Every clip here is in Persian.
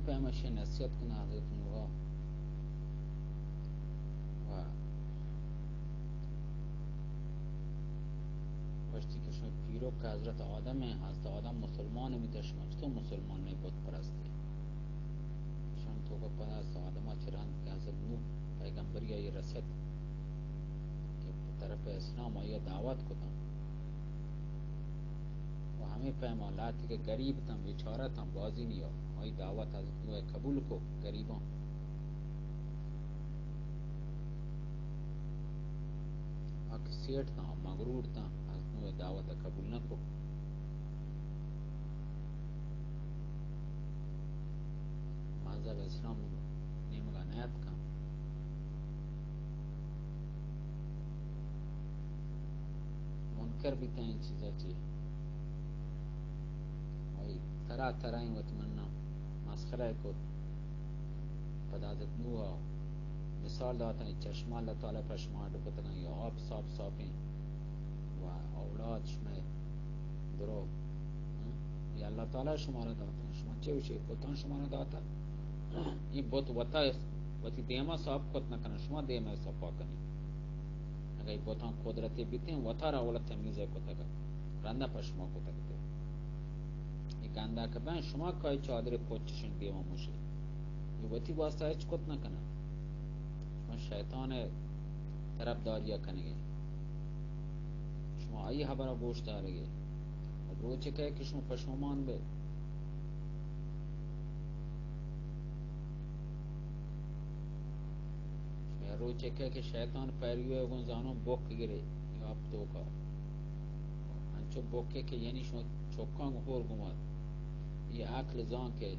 पैमश नसीहत कना हजरत नूह व वश्ती के शो पीरो का हजरत आदम है हजरत आदम मुसलमान में तशमच तो मुसलमान नहीं बुत परस्ती शन तो को पता आदम चरान के हजरत नूह पैगंबरिया ये रसद के तरफ इस्लाम और ये दावत को था वो हमें पैमालात के गरीब तम बेचारा तम बाजी नहीं हो और दावत हजरत नूह कबूल को गरीबों सेठ था मगरूर था हजरत दावत कबूल न को मजहब इस्लाम नेमगा नयात का मुनकर भी तय चीज़ा चाहिए वही तरह तरह ही वतमन्ना मस्खरा को पदाजत नूह मिसाल दाता है चश्मा अल्लाह ताला पशमा को तना ये आप साफ साफें व औलाद में दरो ये अल्लाह ताला शुमारा दाता शुमा चे उसे बोतान शुमारा दाता ये बोत वता वती देमा साफ कोत न करना शुमा देमा सफा कनी अगर ये बोतान कुदरती बीते वतारा वाला तमीज को तक रंदा पशमा को तक ये गंदा कबन शुमा कोई चादर पोचिशन देवा मुशे ये वती वास्ता है कोत न करना शैतान तरफदारियां करेंगे शुमा आई हमारा गोश्त आ रही है रोचे कहे कि शुमा पशुमान बे रोचे कहे कि शैतान पैरियो गुंजानो बोक गिरे आप तो का अंचो बोके के यानी शुमा चौका होर गुमार ये आखिर जान के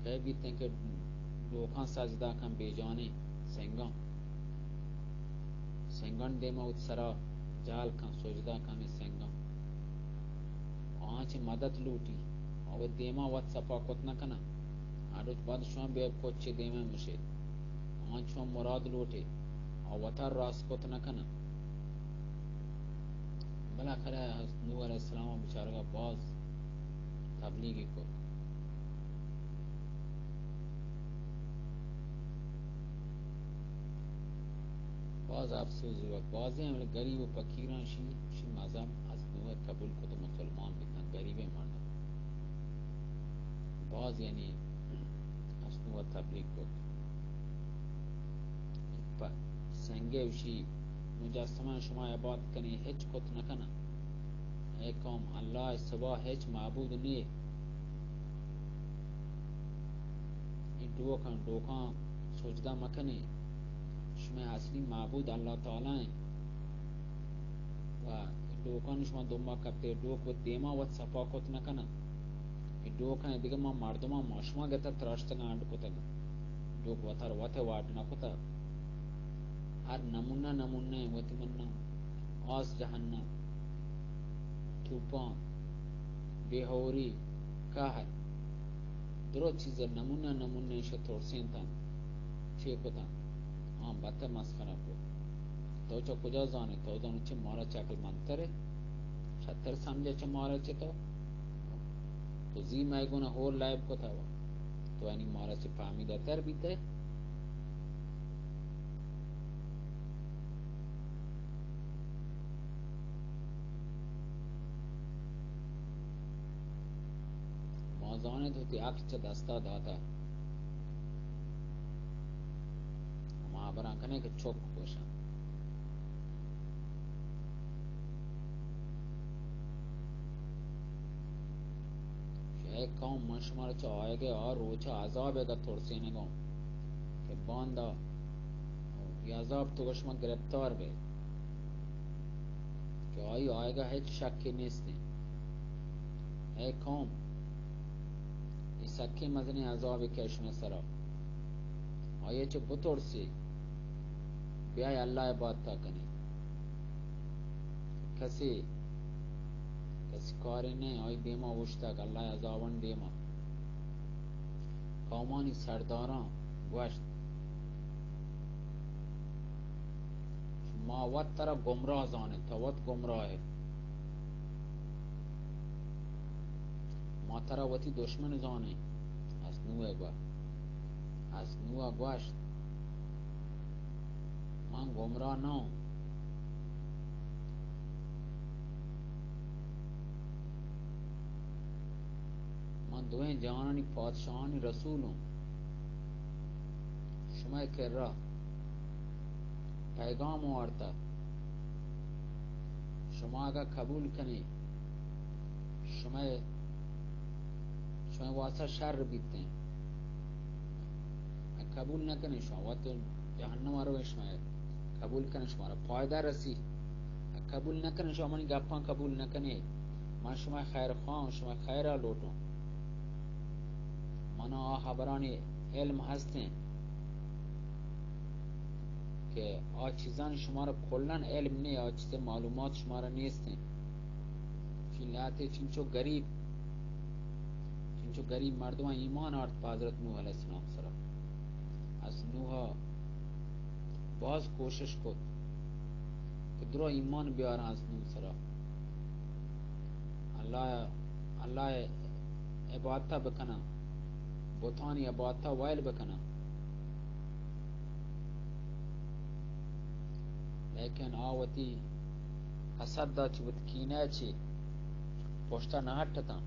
कह भी थे कि लोखां सजदा कम बेजाने सेंगन देमा उत्सरा जाल कम सोजदा कम सेंगन आँच मदद लूटी और देमा वत सपा कोत न कना आडुच बाद शुआ बे कोच्चे देमे मुशे आँच शुआ मुराद लूटे और वतार रास कोत न कना भला खरा नूह अलैहिस्सलाम बेचारा का बाज तबलीगी को बाज अफसोस हुआ बाज़े हमले गरीब व फकीरां शी मज़हब हज़रत कबूल को तो मुसलमान बितना गरीबे माना बाज यानी हज़रत तबलीग को संगे उशी मुजस्समा शुमा इबादत कने हिच कोत न कना ए कौम अल्लाह सिवा हिच माबूद ने डोका सोजदा मकने शुमा असली माबूद अल्लाह ताला है वा डोकान शुमा दुम्मा करते डोक व देमा वत सफा कोत न कना डोका दिग मा मर्दमा माशमा गता त्राश्तना अंड कोत डोक वथर वथे वाट न कोत हर नमूना नमूने वति मन्ना आस जहन्नम तूफान बेहोरी कहर दरो चीज़ नमूना नमूने शतोर सेंता ठीक होता हाँ बात मस्खरा को तो चो कुजा जाने तो जाने चे मारा चाकल मंतरे छत्तर समझे चे मारा चे तो जी मैं गुना होर लाइव को था वो तो यानी मारा चे पामी देतर बीते मौजाने धोती आँख चे दस्ता दाता महाबरा कने के चौक कोशा एक कौम मशमर च आएगे और रोचा अजाब है थोड़ से ने गाँव के बांधा ये अजाब तो कश्मा गिरफ्तार बे कि आई आएगा है शक के नेस्ते एक कौम इस सख्य मजने अजाब कैश में सरा आये च बुतोड़ से ब्याह अल्लाह इबादत कने कसे कसिकारे ने आई देमा उश्ता अल्लाह अजावन देमा कौमानी सरदारा गोश्त मावत तरफ गुमराह जाने तवत गुमराह है ما ترا وتی دشمن زانه از نوع گوشت من گمراه نو. من دوین جهانانی پادشاهانی رسولم. شما کرا پیغام آورده، شما اگر قبول کنی شما واسه شر بیتین، قبول نکنی شما وقت جهنم رو شما قبول کنی شما را پایده رسی. قبول نکنی شما منی گپان قبول نکنی من شما خیر خواهم، شما خیر را لوٹم. من خبرانی علم هستین که چیزان شما را کلن علم نه، چیز معلومات شما را نیستین. فیلات چنچو گریب مردم ایمان آورد به حضرت نوح علیه السلام سره. از نوح باز کوشش کد که درو ایمان بیارن از نوح سره. الله عبادت بکنن، بوتانی عبادت وایل بکنن. لیکن آوتی حسد دا چی بود کینه چی پشتا نهٹتا،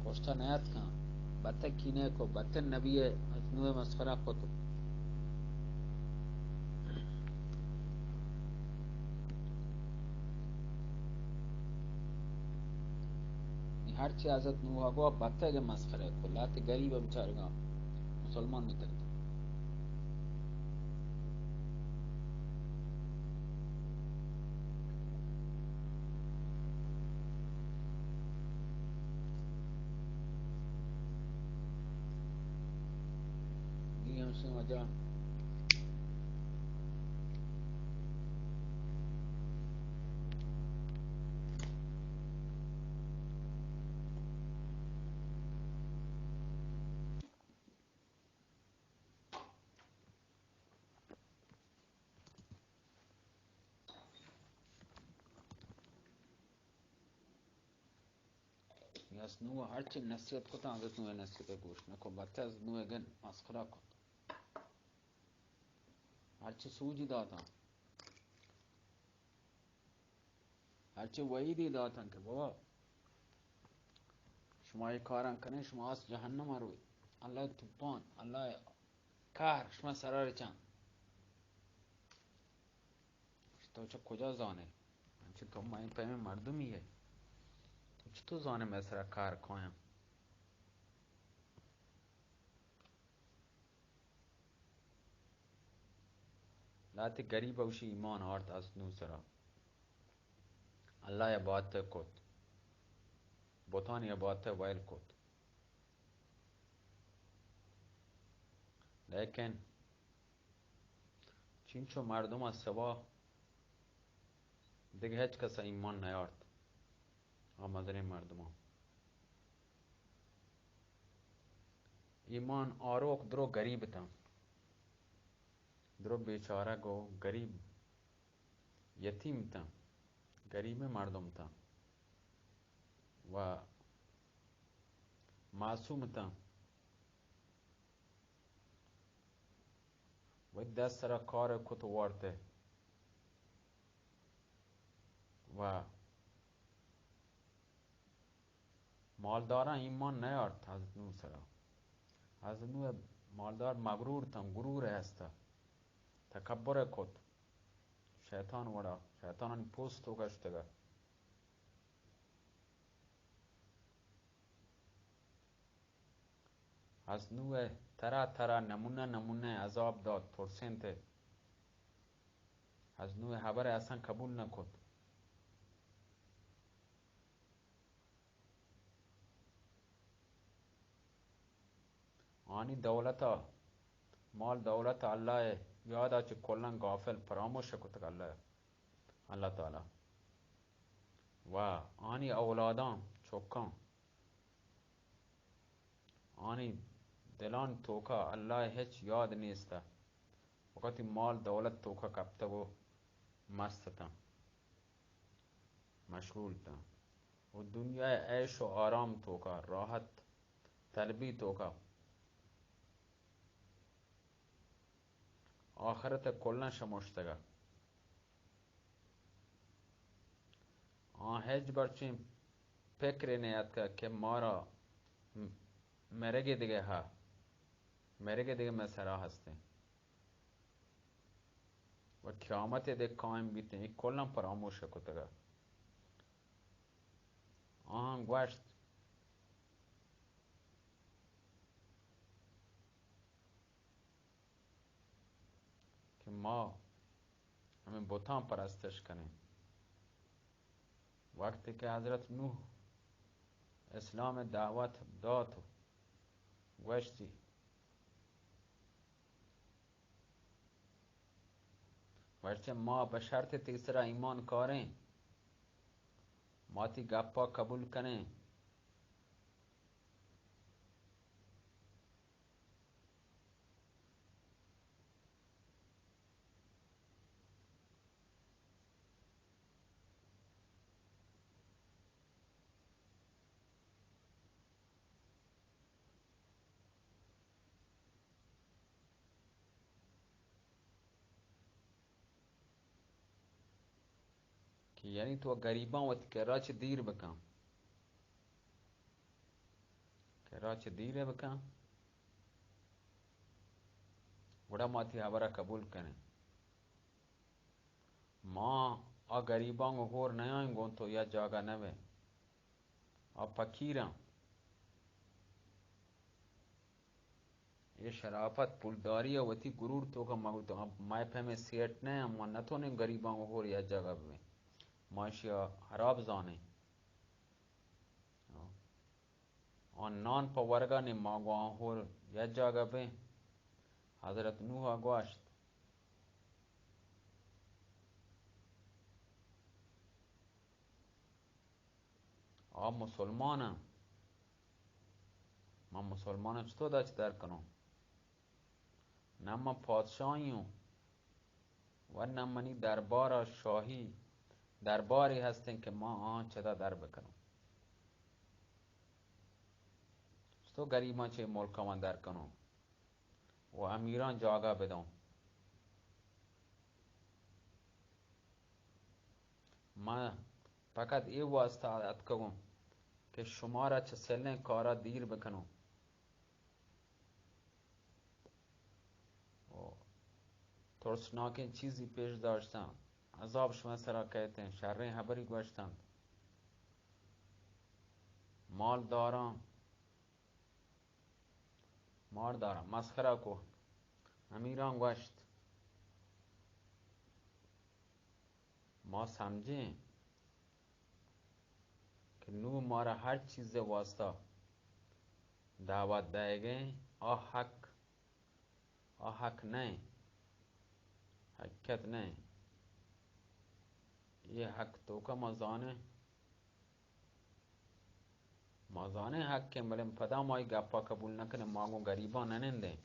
پشتا نیت کن، بطه کینه کو، بطه نبی از نوح مسخره کو. تو هرچی حضرت نوح گو بطه گه مسخره کو. لات گریب بچارگا مسلمان میترد. دیگه همشون وجه از نوح هرچی نصیحت کتا حضرت نوح نصیحت گوش نکو، بطه از نوح گن مسخره کن. هرچی سوجی داتا، هرچی وعیدی داتن که بابا شما یک کاران کنه شما از جهنم روی الله توپان الله کار شما سرار چند تو چه کجا زانه چه تو ما این پیمه مردمیه تو چه تو زانه مثلا کار کنیم. لاتی گریب اوشی ایمان آرد از نو سرا الله عبادت کد، بوتانی عبادت ویل کد. لیکن چینچو مردم از سوا دیگه هیچ کس ایمان نیارد. آمدن مردم ایمان آروک درو گریب تن، درو بیچاره گو گریب یتیم تن، گریب مردم تن و معصوم تن و دست را کار کت ورده و مالداران ایمان نیارد. از نو سرا از نو مالدار مغرور تن، غرور هسته، تکبر کت، شیطان وڑا شیطانان پوست و گشتگه. از نو ترا نمونه عذاب داد ترسنته. از نو خبر اصلا قبول نکد. آنی دولتا مال دولت الله یادا چه کلن غافل فراموش کتک الله تعالی و آنی اولادان چوکان آنی دلان توکا الله هیچ یاد نیسته. وقتی مال دولت توکا کبته و مستتن مشغول تن. و دنیای عیش و آرام تو کا، راحت طلبی تو کا، آخرت کلن شمشتگا. هیچ برچیم فکر نیاد که ما را مرگ دیگه ها، مرگ دیگه مسرا هستیم و قیامت دیگه قائم بیتیم، این کلن فراموش کتگا. گوشت که ما همین بتان پرستش کنیم. وقتی که حضرت نوح اسلام دعوت داد گوشتی ورچه ما به شرط تیسرا ایمان کاریں، ما تی گپا قبول کنیں، که یعنی تو گریبان وقتی که راچ دیر بکن، که راچ دیر بکن وڑا ما تی حبرہ قبول کنیں. ما آ گریبان کو غور نیائیں گون تو یا جاگا نوے آ فقیران. یہ شرافت پولداری ہے وتی گرور تو کا مگو تو مائے پہمیں سیٹ نہیں ہم نہ تو نے گریبان کو غور یا جاگا بے معاشیا حراب زانے اور نان پا ورگا نے ماگو آہور یا جاگا بے. حضرت نوح گواشت آ مسلمانم، من مسلمانم چطور داچ در کنم، نه من پادشاهیم و نه منی دربار شاهی درباری هستین که ما آن چدا در بکنم. چطور گریبان چه ملکا من در کنم و امیران جاگا بدم. من فقط ای واسطه عادت کنم که شما را چه سلن کارا دیر بکنم. ترسناک چیزی پیش داشتن، عذاب شما سرا کہتے ہیں، شر حبری گوشتند، مال دارم مسخره کو. امیران گوشت ما سمجھیں کہ نو مارا ہر چیز واسطہ دعوت دے گئے آ حق نہیں، حقیقت نہیں. یہ حق تو کا مازانے حق کے ملے پدا مائی گپا قبول نہ کرنے مانگو گریبان نہ دیں.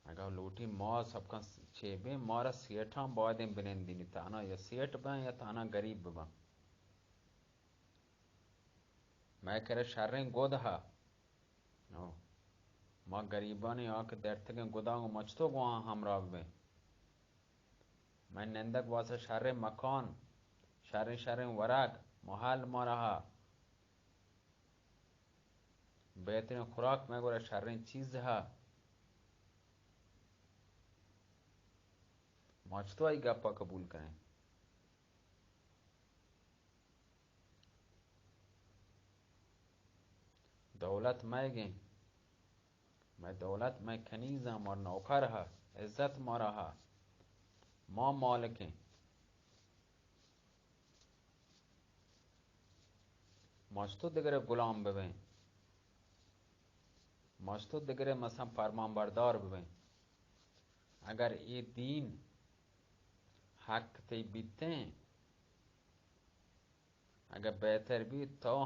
اگر لوٹی ما سب کا چیبے مارا سیٹھاں بادیں بنندینی تانا یا سیٹ بیں یا تانا گریب بیں. میں کرے شریں گودہا ما گریبانی آکے درتگیں گوداں مچتو گواں ہمراہ بیں. میں نندک واسه شر مکان شر ورق محل ما رہا بہترین خوراک میں گورا شر چیز ہے. مچتو آئی گپا قبول کریں. دولت میں گیں، میں دولت میں کنیزم اور نوکر ہے، عزت ما رہا ما مالکیں. مچتو دگرے غلام ببیں، مچتو دگرے مثلا فرمان بردار ببیں. اگر یہ دین حق تی بیتیں اگر بہتر بھی تو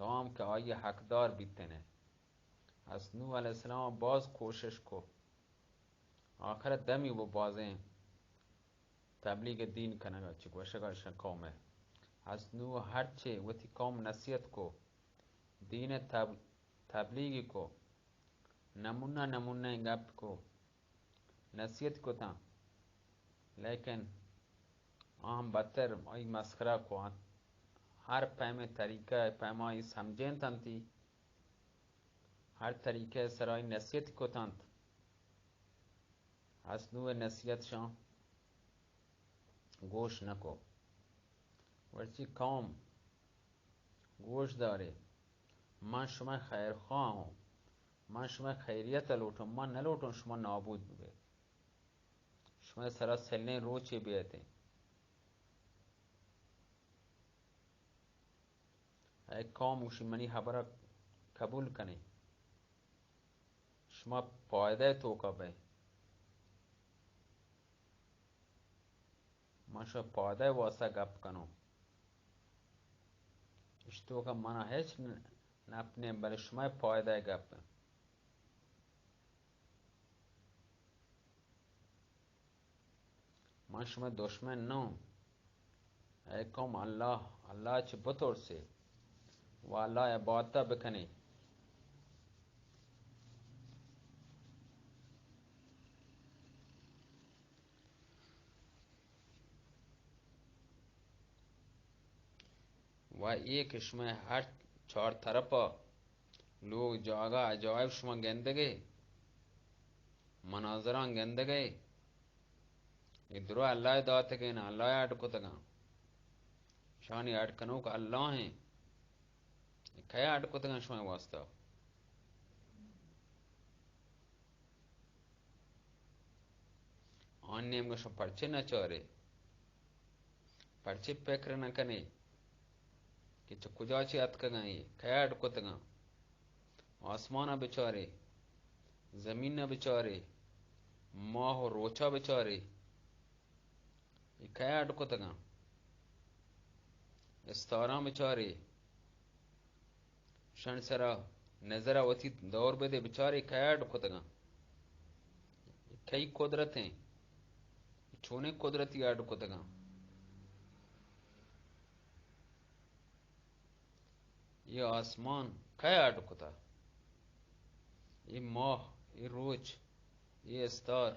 تو هم که آیی حقدار بیتنه. از نوح علیه السلام باز کوشش کو آخر دمی و بازیں تبلیغ دین کنگا چی کوشش قومه. از نوح هرچه وتی قوم نصیحت کو دین تبلیغی کو نمونہ گپ کو نصیحت کو تا لیکن آہم بدتر آئی مسخرہ کو ہر پیمے طریقہ پیمائی سمجھیں تنتی ہر طریقے سرائی نصیحت کو تنت از نوع نصیحت شان گوش نکو ورچی قوم گوش داره من شما خیر خواه ہوں من شما خیریت لوٹوں من نلوٹوں شما نابود بگے شما سرا سلنے روچے بیتے اے قوم وشی منی حبرہ قبول کنی شما پایده تو کا بے من شما پایده واسه گپ کنو اشتو کا منع هیچ نپنے بلے شما پایده گپ من شما دشمن نو اے قوم اللہ چھ بطور سے و اللہ عبادتہ بکنی و ایک شما ہر چار طرفا لوگ جاگا عجائب شما گندگے مناظران گندگے ادھرو اللہ دات کے نا اللہ اٹکو تگا شانی اٹکنو کا اللہ ہیں کیا اٹکو تگا شما واسطہ آن نیم کو شما پرچے نہ چارے پرچے پیکر نہ کنے کہ چھ کجا چی اتکا گئیں کیا اٹکو تگا آسمانہ بچارے زمین نہ بچارے ماہ و روچا بچارے یہ کیا اٹکو تگا استاران بچارے شن سرا نظرہ وتی دور بدے بچارے کیا اٹکو تگا کئی قدرت ہیں چھونے قدرتی اٹکو تگا یہ آسمان کیا اٹکو تا یہ ماہ یہ روچ یہ استار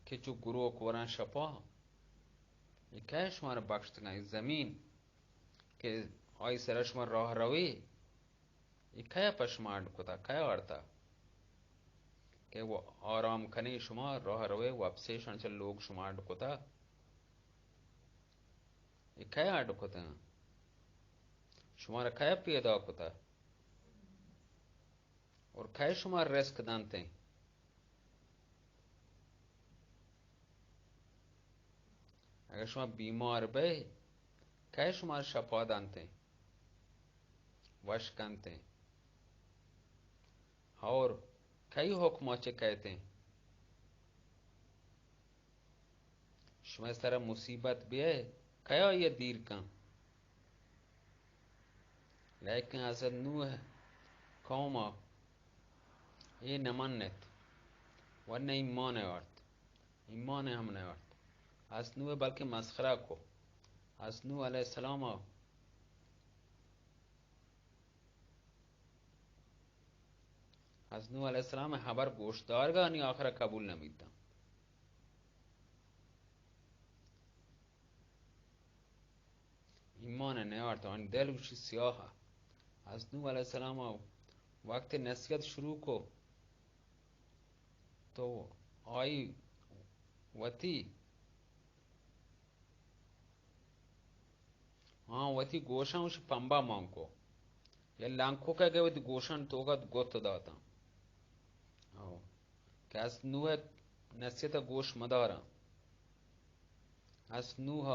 کہ چو گروہ کوران شپا یہ کیا شمار بخشت گا یہ زمین کہ آئی سر شمار راہ روی یہ کیا پشمار کتا کیا آرتا کہ وہ آرام کنے شمار راہ روی واپسی شنچل لوگ شمار کتا یہ کیا کتا شمار کیا پیدا کتا اور کیا شمار رزق دانتے ہیں اگر شما بیمار بے کیا شمار شفا دانتے ہیں وش کنتے ہیں اور کئی حکمہ چے کہتے ہیں شما اس طرح مصیبت بھی ہے کیا یہ دیر کن لیکن حضرت نوح قومہ یہ نمانت ورنہ ایمان آرد ایمان ہم نے آرد از نوح بلکہ مسخرہ کو از نوح علیہ السلام از نوح علیہ السلام خبر گوشدار گا نہیں آخر قبول نمیتا ایمان نہیں آرد آن دل وشی سیاہ از نوح علیہ السلام وقت نصیحت شروع کو تو آئی وتی ہاں وتی گوشن وش پمبا مانکو یا لانکو کہ گئے وتی گوشن توگا گوت داتا کہ از نوح نصیحت گوش مدارا از نوح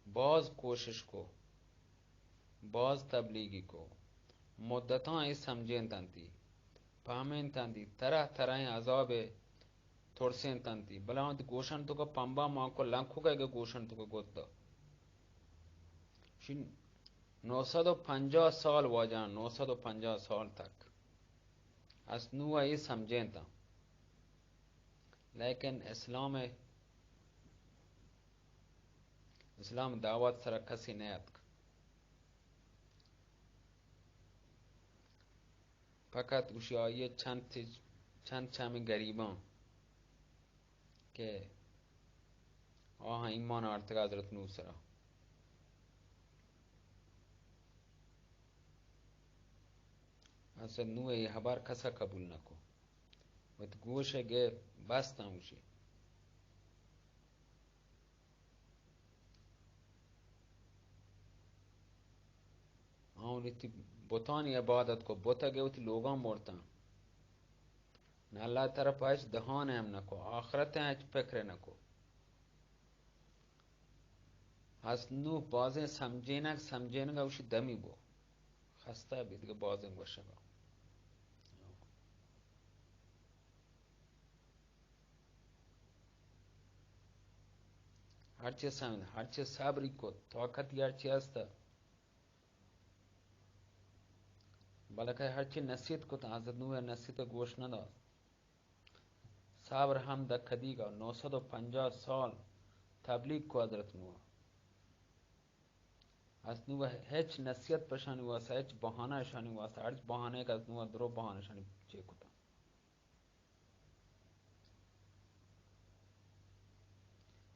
باز کوشش کو باز تبلیغی کو مدتاں اس سمجھیں تنتی پامین تنتی طرح طرح عذاب تھوڑسیں تنتی بلا گوشن تو کا پمبا ماں کو لنکھو گئے گوشن تو کا گوت دا شن 950 سال واجه 950 سال تک از نو یہ سمجھیں تا، لیکن اسلام دعوت سره کسی نیاد فقط اوشیایی چند چمی گریبان که آها ایمان آرتگ حضرت نو سره حضرت نو یہ خبر کسا قبول نکو و گوشه گه بستم اوشی آنیتی بطانی عبادت کو بطا گه وتی لوگان مرتن نه اللہ طرف هیچ دهان هم نکو آخرت هیچ فکر نکو از نو بازه سمجینگ اوشی دمی بو خسته بید که بازه باشه با هرچی سمجید هرچی صبری کد طاقتی هرچی هسته بلکه هرچی نصیحت کد حضرت نوح نصیحت گوش نداد صبر هم دکدیگا 950 سال تبلیغ کو حضرت نوح از نوح هیچ نصیحت پشانی واسه هیچ بهانه شانی واسه هر بهانه که از نوح درو بهانه شانی چه کتا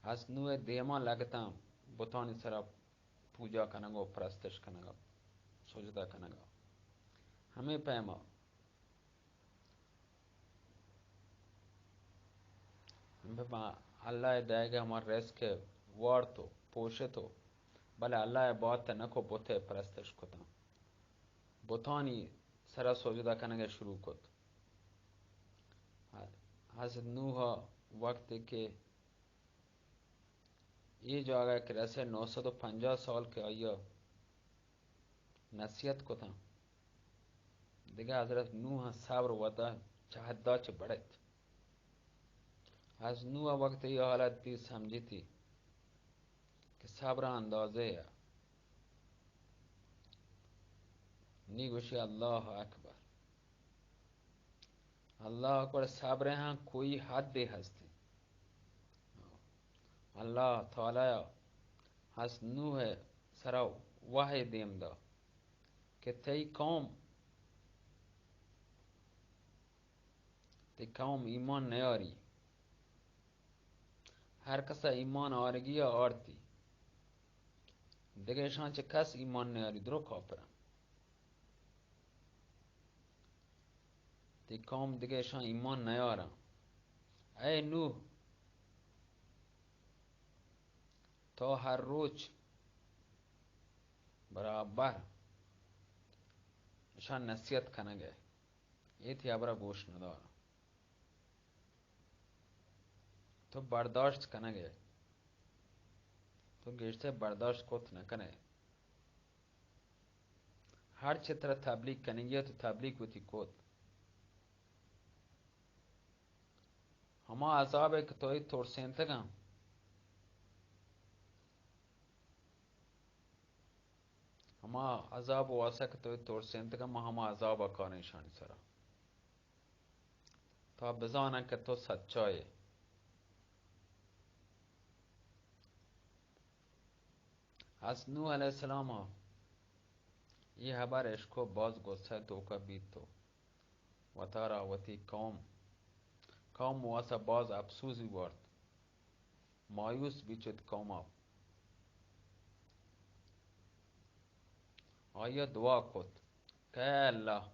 از نوح دیما لگتم بطانی سرا پوجا کنگا و پرستش کنگا سجده کنگا همه پیما اللہ دے گا ہمارا رزق وار تو پوشے تو بلے اللہ بات نکو بوتے پرستش کتا بوتانی سرا سجدہ کنگا شروع کت حضرت نوح وقت کے یہ جگہ کہ رسے 950 سال کے آیا نصیحت کتا دیگه حضرت نوح صبر ودا چهدا چه بڑت از نوح وقت یہ حالت دی سمجھی تھی کہ صبر اندازے ہے نی گوشی اللہ اکبر اللہ اکبر صبر ہاں کوئی حد دے ہستے اللہ تعالی حس نوح سراو وحی دیم دا کہ تی قوم ایمان نیاری هر کس ایمان آرگی آرتی دیگه شان چه کس ایمان نیاری درو کافرم تی قوم دیگه شان ایمان نیارم ای نوح تا هر روز برابر شان نصیحت کنگه یہ تھی ابرا گوش ندارم تو برداشت کنگه تو گشته برداشت کت نکنه هر چه طرح تبلیغ کنگی تو تبلیغ ہوتی کت ہما عذاب ہے کہ توی ترسین تگا ہما عذاب واسا کہ توی ترسین تگا ما ہما عذاب اکار نشانی سرا تا بزانا کہ تو سچائے از نوح علیہ السلام یہ خبر عشق و باز گسه دوکا بیت تو و تارا وتی قوم واسا باز افسوزی ورد مایوس بیچت قوم آیا دعا کت کہ اے اللہ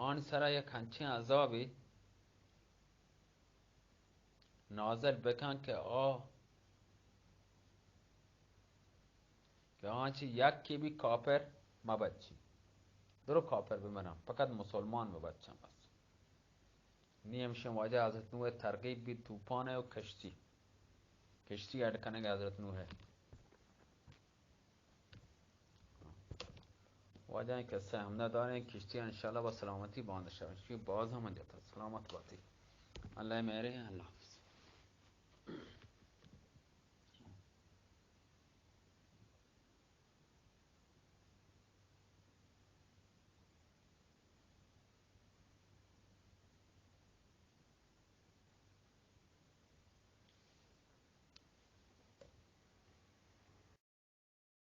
آن سرا یک ہنچین عذابی نازل بکن کہ آنچه یک کی بھی کافر مبچی درو کافر بمنم فقط مسلمان مبچم بس نیم شمواجه حضرت نوح ترغیب بھی توفان ہے و کشتی اڈکنے گا حضرت نوح ہے واجه که سهم نداره کشتی انشاءالله با سلامتی بانده شود باز هم جاتا سلامت باتی اللہ میرے اللہ